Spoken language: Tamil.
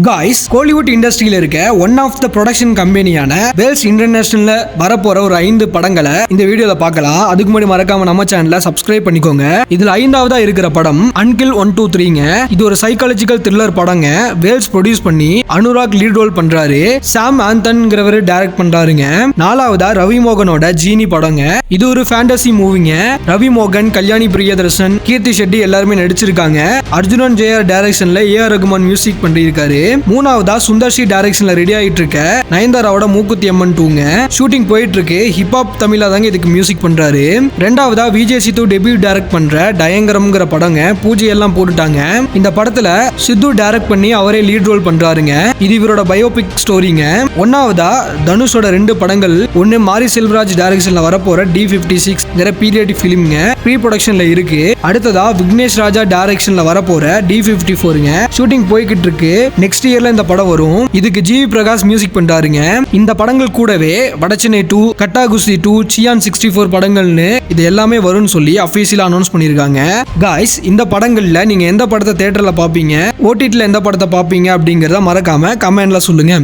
காய்ஸ், கோலிவுட் இண்டஸ்ட்ரியில இருக்க ஒன் ஆஃப் த ப்ரொடக்ஷன் கம்பெனியான வேல்ஸ் இன்டர்நேஷனல்ல வரப்போற ஒரு 5 படங்களை இந்த வீடியோல பார்க்கலாம். அதுக்கு முன்னாடி மறக்காம நம்ம சேனலை சப்ஸ்கிரைப் பண்ணிக்கோங்க. இதுல 5ஆவதா இருக்கிற படம் அன்கில் 123ங்க. இது ஒரு சைக்காலஜிக்கல் த்ரில்லர் படங்க. வேல்ஸ் ப்ரொடியூஸ் பண்ணி அனுராக் லீட் ரோல் பண்றாரு. சாம் ஆந்தன்ங்கிறவர் டைரக்ட் பண்றாருங்க. 4ஆவதா ரவி மோகனோட ஜீனி படங்க. இது ஒரு ஃபேண்டசி மூவிங்க. ரவி மோகன், கல்யாணி பிரியதர்ஷன், கீர்த்தி ஷெட்டி எல்லாருமே நடிச்சிருக்காங்க. அர்ஜுனன் ஜெயர் டைரக்ஷன்ல ஏஆர் ரகுமான் மியூசிக் பண்ணியிருக்காரு. 3ஆவதா சுந்தர்ஷி டைரக்ஷன்ல ரெடி ஆயிட்டு இருக்க நயன்தாராவோட மூக்குத்தி அம்மன் 2ங்க. ஷூட்டிங் போயிட்டு இருக்கு. ஹிப்ஹாப் தமிழா தாங்க இதுக்கு மியூசிக் பண்றாரு. 2ஆவதா விஜய் சித்து டெபியூ டைரக்ட் பண்ற டயங்கரம்ங்கிற படங்க. பூஜை எல்லாம் போட்டுட்டாங்க. இந்த படத்துல சித்து டைரக்ட் பண்ணி அவரே லீட் ரோல் பண்றாருங்க. இது இவரோட பயோபிக் ஸ்டோரிங்க. 1ஆவதா தனுஷோட 2 படங்கள். ஒன்னு மாரி செல்வராஜ் டைரக்ஷன்ல வரப்போற D56 பீரியட் பிலிம்ங்க. ப்ரீ ப்ரொடக்ஷன்ல இருக்கு. அடுத்ததா விக்னேஷ் ராஜா டைரக்ஷன்ல வரப்போற D54ங்க. ஷூட்டிங் போய்கிட்டு இருக்கு. நெக்ஸ்ட் இயர்ல இந்த படம் வரும். இதுக்கு ஜிவி பிரகாஷ் மியூசிக் பண்றாருங்க. இந்த படங்கள் கூடவே வடச்சென்னை 2, கட்டா குஸ்தி 2, சியான் 64 படங்கள்னு இது எல்லாமே வரும்னு சொல்லி அபிஷியலா அனௌன்ஸ் பண்ணிருக்காங்க. காய்ஸ், இந்த படங்கள்ல நீங்க எந்த படத்தை தியேட்டர்ல பாப்பீங்க, ஓடிடில எந்த படத்தை பாப்பீங்க அப்படிங்கறத மறக்காம கமெண்ட்ல சொல்லுங்க.